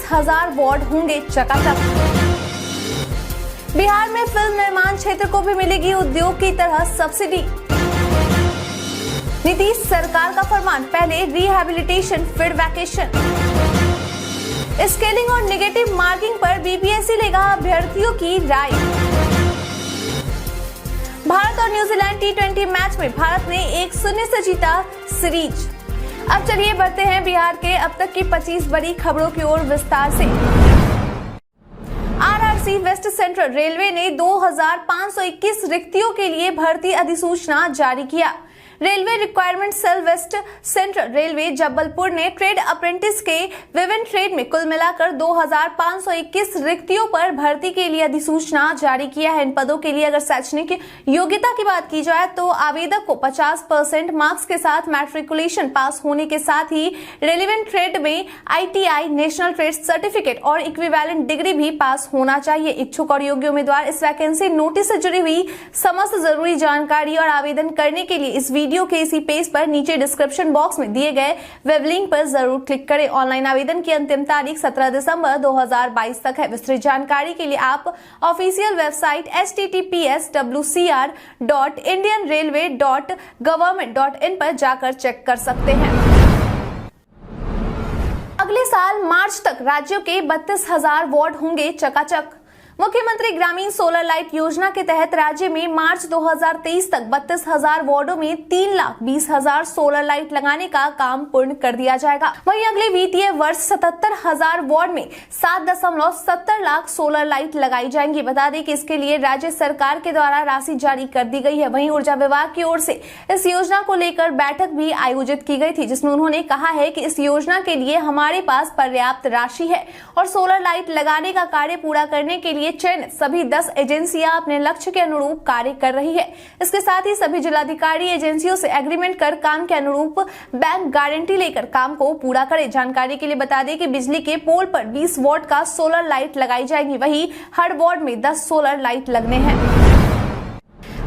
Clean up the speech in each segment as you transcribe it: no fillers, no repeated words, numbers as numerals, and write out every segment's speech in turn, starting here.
32,000 ward होंगे चकाचक। बिहार में फिल्म निर्माण क्षेत्र को भी मिलेगी उद्योग की तरह सब्सिडी। नीतीश सरकार का फरमान, पहले रिहैबिलिटेशन फिर वैकेशन। स्केलिंग और नेगेटिव मार्किंग पर बीपीएससी लेगा अभ्यर्थियों की राय। भारत और न्यूजीलैंड टी20 मैच में भारत ने 1-0 से जीता सीरीज। अब चलिए बढ़ते हैं बिहार के अब तक की 25 बड़ी खबरों की ओर विस्तार से। आरआरसी वेस्ट सेंट्रल रेलवे ने 2521 रिक्तियों के लिए भर्ती अधिसूचना जारी किया। Railway requirement cell west central railway Jabalpur ने ट्रेड अप्रेंटिस के विभिन्न ट्रेड में कुल मिलाकर 2521 रिक्तियों पर भर्ती के लिए अधिसूचना जारी किया है। इन पदों के लिए अगर शैक्षणिक योग्यता की बात की जाए तो आवेदक को 50% मार्क्स के साथ मैट्रिकुलेशन पास होने के साथ ही रेलेवेंट ट्रेड में आईटीआई, नेशनल ट्रेड सर्टिफिकेट और इक्विवेलेंट डिग्री भी पास होना चाहिए। इच्छुक और योग्य उम्मीदवार इस वैकेंसी नोटिस से जुड़ी हुई समस्त जरूरी जानकारी और आवेदन करने के लिए इस वीडियो के इसी पेज पर नीचे डिस्क्रिप्शन बॉक्स में दिए गए वेब लिंक पर जरूर क्लिक करें। ऑनलाइन आवेदन की अंतिम तारीख 17 दिसंबर 2022 तक है। विस्तृत जानकारी के लिए आप ऑफिशियल वेबसाइट https://indianrailway.government.in पर जाकर चेक कर सकते हैं। अगले साल मार्च तक राज्यों के 32,000 वार्ड होंगे चकाचक। मुख्यमंत्री ग्रामीण सोलर लाइट योजना के तहत राज्य में मार्च 2023 तक 32,000 वार्डों में 3,20,000 सोलर लाइट लगाने का काम पूर्ण कर दिया जाएगा। वहीं अगले वित्तीय वर्ष 77,000 वार्ड में 7.70 लाख सोलर लाइट लगाई जाएंगी। बता दें कि इसके लिए राज्य सरकार के द्वारा राशि जारी कर दी गई है। वहीं ऊर्जा विभाग की ओर से इस योजना को लेकर बैठक भी आयोजित की गई थी, जिसमें उन्होंने कहा है कि इस योजना के लिए हमारे पास पर्याप्त राशि है और सोलर लाइट लगाने का कार्य पूरा करने के लिए चयनित सभी 10 एजेंसियां अपने लक्ष्य के अनुरूप कार्य कर रही है। इसके साथ ही सभी जिलाधिकारी एजेंसियों से एग्रीमेंट कर काम के अनुरूप बैंक गारंटी लेकर काम को पूरा करें। जानकारी के लिए बता दें कि बिजली के पोल पर 20 वॉट का सोलर लाइट लगाई जाएगी। वहीं हर वार्ड में 10 सोलर लाइट लगने हैं।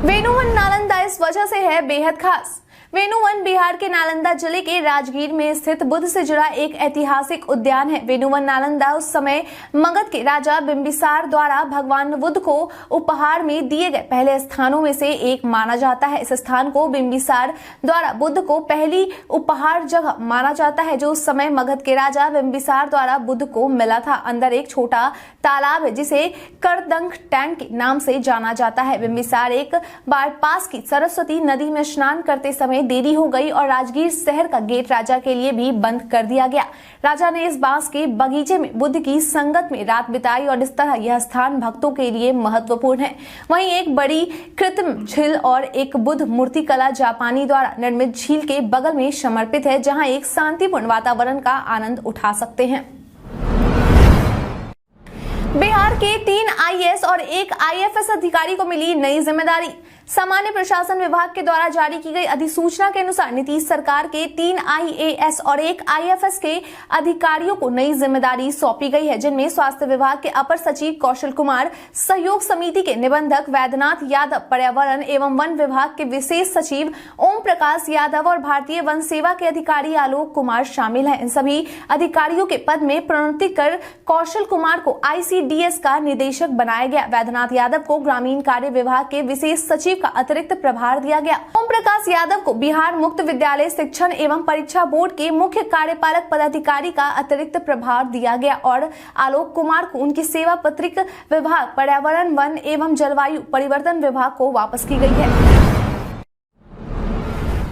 वेणुवन नालंदा इस वजह से है बेहद खास। वेणुवन बिहार के नालंदा जिले के राजगीर में स्थित बुद्ध से जुड़ा एक ऐतिहासिक उद्यान है। वेणुवन नालंदा उस समय मगध के राजा बिंबिसार द्वारा भगवान बुद्ध को उपहार में दिए गए पहले स्थानों में से एक माना जाता है। इस स्थान को बिंबिसार द्वारा बुद्ध को पहली उपहार जगह माना जाता है, जो उस समय मगध के राजा बिंबिसार द्वारा बुद्ध को मिला था। अंदर एक छोटा तालाब है जिसे करदंग टैंक के नाम से जाना जाता है। बिंबिसार एक बार पास की सरस्वती नदी में स्नान करते समय देरी हो गई और राजगीर शहर का गेट राजा के लिए भी बंद कर दिया गया। राजा ने इस बांस के बगीचे में बुद्ध की संगत में रात बिताई और इस तरह यह स्थान भक्तों के लिए महत्वपूर्ण है। वहीं एक बड़ी कृत्रिम झील और एक बुद्ध मूर्तिकला जापानी द्वारा निर्मित झील के बगल में समर्पित है, जहां एक शांतिपूर्ण वातावरण का आनंद उठा सकते हैं। बिहार के 3 आईएएस और 1 आईएफएस अधिकारी को मिली नई जिम्मेदारी। सामान्य प्रशासन विभाग के द्वारा जारी की गई अधिसूचना के अनुसार नीतीश सरकार के 3 आईएएस और 1 आईएफएस के अधिकारियों को नई जिम्मेदारी सौंपी गई है, जिनमें स्वास्थ्य विभाग के अपर सचिव कौशल कुमार, सहयोग समिति के निबंधक वैद्यनाथ यादव, पर्यावरण एवं वन विभाग के विशेष सचिव ओम प्रकाश यादव और भारतीय वन सेवा के अधिकारी आलोक कुमार शामिल हैं। इन सभी अधिकारियों के पद में प्रोन्नति कर कौशल कुमार को आईसीडीएस का निदेशक बनाया गया। वैद्यनाथ यादव को ग्रामीण कार्य विभाग के विशेष सचिव का अतिरिक्त प्रभार दिया गया। ओम प्रकाश यादव को बिहार मुक्त विद्यालय शिक्षण एवं परीक्षा बोर्ड के मुख्य कार्यपालक पदाधिकारी का अतिरिक्त प्रभार दिया गया और आलोक कुमार को उनकी सेवा पत्रिक विभाग, पर्यावरण, वन एवं जलवायु परिवर्तन विभाग को वापस की गई है।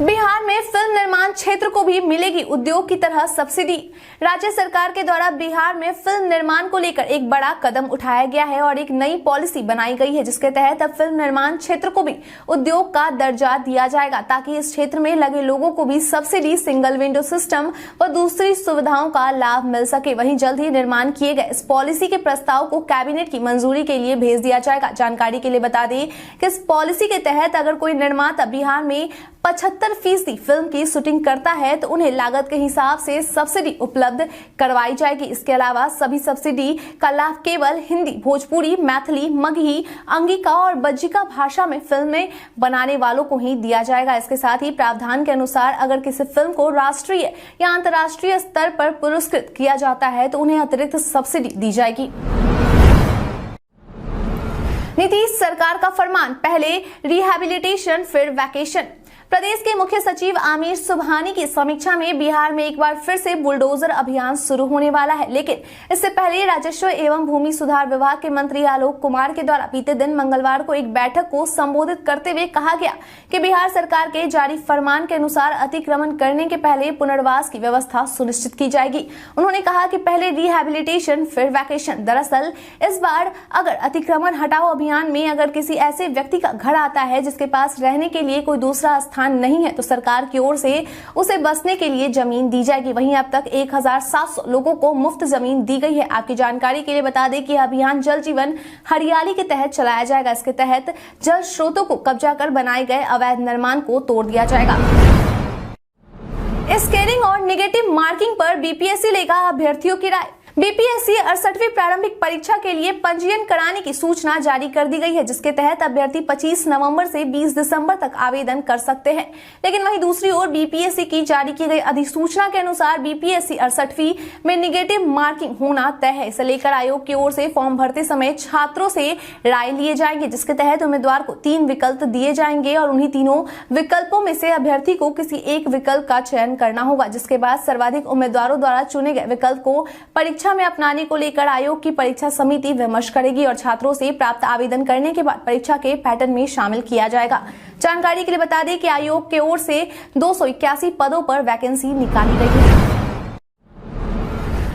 बिहार में फिल्म निर्माण क्षेत्र को भी मिलेगी उद्योग की तरह सब्सिडी। राज्य सरकार के द्वारा बिहार में फिल्म निर्माण को लेकर एक बड़ा कदम उठाया गया है और एक नई पॉलिसी बनाई गई है, जिसके तहत अब फिल्म निर्माण क्षेत्र को भी उद्योग का दर्जा दिया जाएगा, ताकि इस क्षेत्र में लगे लोगों को भी सब्सिडी, सिंगल विंडो सिस्टम व दूसरी सुविधाओं का लाभ मिल सके। वहीं जल्द ही निर्माण किए गए इस पॉलिसी के प्रस्ताव को कैबिनेट की मंजूरी के लिए भेज दिया जाएगा। जानकारी के लिए बता दें कि इस पॉलिसी के तहत अगर कोई निर्माता बिहार में 75% फिल्म की शूटिंग करता है तो उन्हें लागत के हिसाब से सब्सिडी उपलब्ध करवाई जाएगी। इसके अलावा सभी सब्सिडी का लाभ केवल हिंदी, भोजपुरी, मैथिली, मगही, अंगिका और बज्जिका भाषा में फिल्में बनाने वालों को ही दिया जाएगा। इसके साथ ही प्रावधान के अनुसार अगर किसी फिल्म को राष्ट्रीय या अंतर्राष्ट्रीय स्तर पर पुरस्कृत किया जाता है तो उन्हें अतिरिक्त सब्सिडी दी जाएगी। नीतीश सरकार का फरमान, पहले रिहैबिलिटेशन फिर वैकेशन। प्रदेश के मुख्य सचिव आमिर सुबहानी की समीक्षा में बिहार में एक बार फिर से बुलडोजर अभियान शुरू होने वाला है, लेकिन इससे पहले राजस्व एवं भूमि सुधार विभाग के मंत्री आलोक कुमार के द्वारा बीते दिन मंगलवार को एक बैठक को संबोधित करते हुए कहा गया कि बिहार सरकार के जारी फरमान के अनुसार अतिक्रमण करने के पहले पुनर्वास की व्यवस्था सुनिश्चित की जाएगी। उन्होंने कहा कि पहले रिहैबिलिटेशन फिर वैकेशन। दरअसल इस बार अगर अतिक्रमण हटाओ अभियान में अगर किसी ऐसे व्यक्ति का घर आता है जिसके पास रहने के लिए कोई दूसरा नहीं है तो सरकार की ओर से उसे बसने के लिए जमीन दी जाएगी। वहीं अब तक 1700 लोगों को मुफ्त जमीन दी गई है। आपकी जानकारी के लिए बता दें कि अभियान जल जीवन हरियाली के तहत चलाया जाएगा। इसके तहत जल स्रोतों को कब्जा कर बनाए गए अवैध निर्माण को तोड़ दिया जाएगा। स्कैनिंग और नेगेटिव मार्किंग पर बीपीएससी लेगा अभ्यर्थियों की राय। बीपीएससी 68वीं प्रारंभिक परीक्षा के लिए पंजीयन कराने की सूचना जारी कर दी गई है, जिसके तहत अभ्यर्थी 25 नवंबर से 20 दिसंबर तक आवेदन कर सकते हैं। लेकिन वहीं दूसरी ओर बीपीएससी की जारी की गई अधिसूचना के अनुसार बीपीएससी 68वीं में नेगेटिव मार्किंग होना तय है। इसे लेकर आयोग की ओर से फॉर्म भरते समय छात्रों से राय लिए जाएंगे, जिसके तहत उम्मीदवार को 3 विकल्प दिए जाएंगे और उन्हीं तीनों विकल्पों में से अभ्यर्थी को किसी एक विकल्प का चयन करना होगा, जिसके बाद सर्वाधिक उम्मीदवारों द्वारा चुने गए विकल्प को परीक्षा में अपनाने को लेकर आयोग की परीक्षा समिति विमर्श करेगी और छात्रों से प्राप्त आवेदन करने के बाद परीक्षा के पैटर्न में शामिल किया जाएगा। जानकारी के लिए बता दें कि आयोग की ओर से 281 पदों पर वैकेंसी निकाली गई है।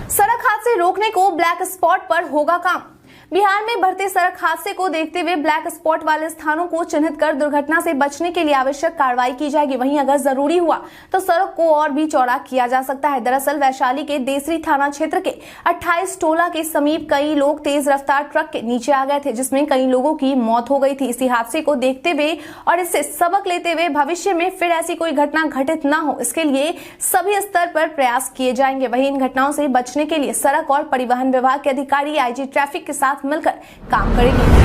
सड़क हादसे रोकने को ब्लैक स्पॉट पर होगा काम। बिहार में बढ़ते सड़क हादसे को देखते हुए ब्लैक स्पॉट वाले स्थानों को चिन्हित कर दुर्घटना से बचने के लिए आवश्यक कार्रवाई की जाएगी। वहीं अगर जरूरी हुआ तो सड़क को और भी चौड़ा किया जा सकता है। दरअसल वैशाली के देसरी थाना क्षेत्र के 28 टोला के समीप कई लोग तेज रफ्तार ट्रक के नीचे आ गए थे, जिसमें कई लोगों की मौत हो गई थी। इसी हादसे को देखते हुए और इससे सबक लेते हुए भविष्य में फिर ऐसी कोई घटना घटित न हो, इसके लिए सभी स्तर पर प्रयास किए जाएंगे। वहीं इन घटनाओं से बचने के लिए सड़क और परिवहन विभाग के अधिकारी आईजी ट्रैफिक के साथ मिलकर काम करेगी।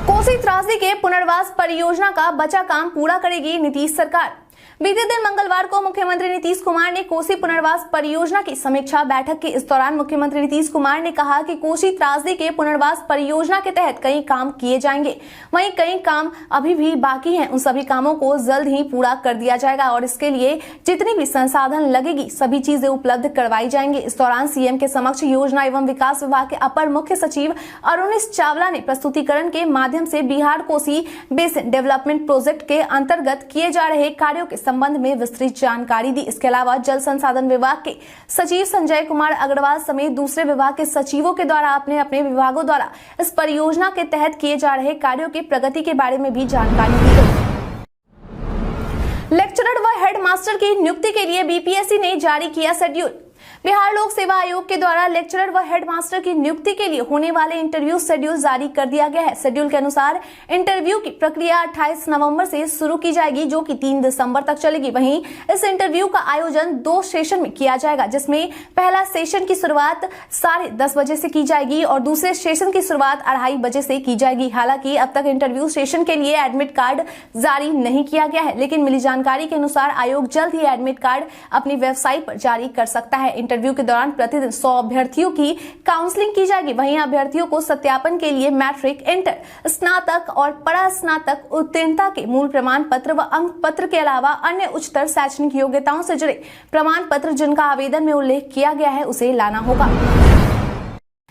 कोसी त्रासदी के पुनर्वास परियोजना का बचा काम पूरा करेगी नीतीश सरकार। बीते दिन मंगलवार को मुख्यमंत्री नीतीश कुमार ने कोसी पुनर्वास परियोजना की समीक्षा बैठक के इस दौरान मुख्यमंत्री नीतीश कुमार ने कहा कि कोसी त्रासदी के पुनर्वास परियोजना के तहत कई काम किए जाएंगे, वहीं कई काम अभी भी बाकी हैं। उन सभी कामों को जल्द ही पूरा कर दिया जाएगा और इसके लिए जितनी भी संसाधन लगेगी सभी चीजें उपलब्ध करवाई जाएंगी। इस दौरान सीएम के समक्ष योजना एवं विकास विभाग के अपर मुख्य सचिव अरुणेश चावला ने प्रस्तुतिकरण के माध्यम से Bihar Kosi basin development project के अंतर्गत किए जा रहे कार्यों के संबंध में विस्तृत जानकारी दी। इसके अलावा जल संसाधन विभाग के सचिव संजय कुमार अग्रवाल समेत दूसरे विभाग के सचिवों के द्वारा अपने अपने विभागों द्वारा इस परियोजना के तहत किए जा रहे कार्यों की प्रगति के बारे में भी जानकारी दी गई। लेक्चरर व हेडमास्टर की नियुक्ति के लिए बीपीएससी ने जारी किया शेड्यूल। बिहार लोक सेवा आयोग के द्वारा लेक्चरर व हेडमास्टर की नियुक्ति के लिए होने वाले इंटरव्यू शेड्यूल जारी कर दिया गया है। शेड्यूल के अनुसार इंटरव्यू की प्रक्रिया 28 नवंबर से शुरू की जाएगी, जो कि 3 दिसंबर तक चलेगी। वहीं इस इंटरव्यू का आयोजन 2 सेशन में किया जाएगा, जिसमें पहला सेशन की शुरुआत 10:30 बजे से की जाएगी और दूसरे सेशन की शुरुआत 2:30 बजे से की जाएगी। हालांकि अब तक इंटरव्यू सेशन के लिए एडमिट कार्ड जारी नहीं किया गया है, लेकिन मिली जानकारी के अनुसार आयोग जल्द ही एडमिट कार्ड अपनी वेबसाइट पर जारी कर सकता है। इंटरव्यू के दौरान प्रतिदिन 100 अभ्यर्थियों की काउंसलिंग की जाएगी। वहीं अभ्यर्थियों को सत्यापन के लिए मैट्रिक, इंटर, स्नातक और परास्नातक उत्तीर्णता के मूल प्रमाण पत्र व अंक पत्र के अलावा अन्य उच्चतर शैक्षणिक योग्यताओं से जुड़े प्रमाण पत्र जिनका आवेदन में उल्लेख किया गया है उसे लाना होगा।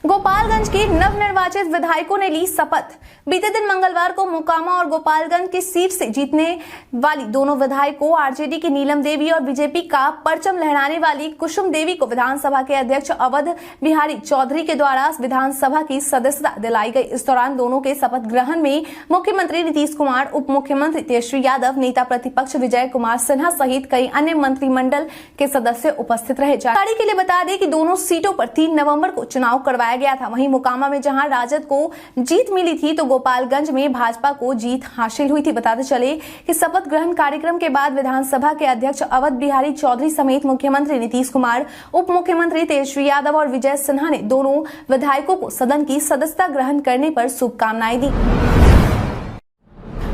गोपालगंज के नवनिर्वाचित विधायकों ने ली शपथ। बीते दिन मंगलवार को मोकामा और गोपालगंज की सीट से जीतने वाली दोनों विधायकों आरजेडी की नीलम देवी और बीजेपी का परचम लहराने वाली कुसुम देवी को विधानसभा के अध्यक्ष अवध बिहारी चौधरी के द्वारा विधानसभा की सदस्यता दिलाई गई। इस दौरान दोनों के शपथ ग्रहण में मुख्यमंत्री नीतीश कुमार, उप मुख्यमंत्री तेजस्वी यादव, नेता प्रतिपक्ष विजय कुमार सिन्हा सहित कई अन्य मंत्रिमंडल के सदस्य उपस्थित रहे। जानकारी के लिए बता दें कि दोनों सीटों पर 3 नवंबर को चुनाव करवाया कराया गया था। वहीं मोकामा में जहां राजद को जीत मिली थी तो गोपालगंज में भाजपा को जीत हासिल हुई थी। बताते चले कि शपथ ग्रहण कार्यक्रम के बाद विधानसभा के अध्यक्ष अवध बिहारी चौधरी समेत मुख्यमंत्री नीतीश कुमार, उप मुख्यमंत्री तेजस्वी यादव और विजय सिन्हा ने दोनों विधायकों को सदन की सदस्यता ग्रहण करने पर शुभकामनाएं दी।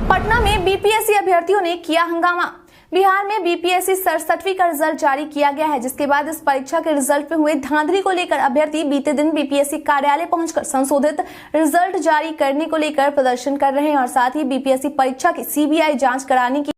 पटना में बीपीएससी अभ्यर्थियों ने किया हंगामा। बिहार में बीपीएससी 67वीं का रिजल्ट जारी किया गया है, जिसके बाद इस परीक्षा के रिजल्ट में हुए धांधली को लेकर अभ्यर्थी बीते दिन बीपीएससी कार्यालय पहुंचकर संशोधित रिजल्ट जारी करने को लेकर प्रदर्शन कर रहे हैं और साथ ही बीपीएससी परीक्षा की सीबीआई जांच कराने की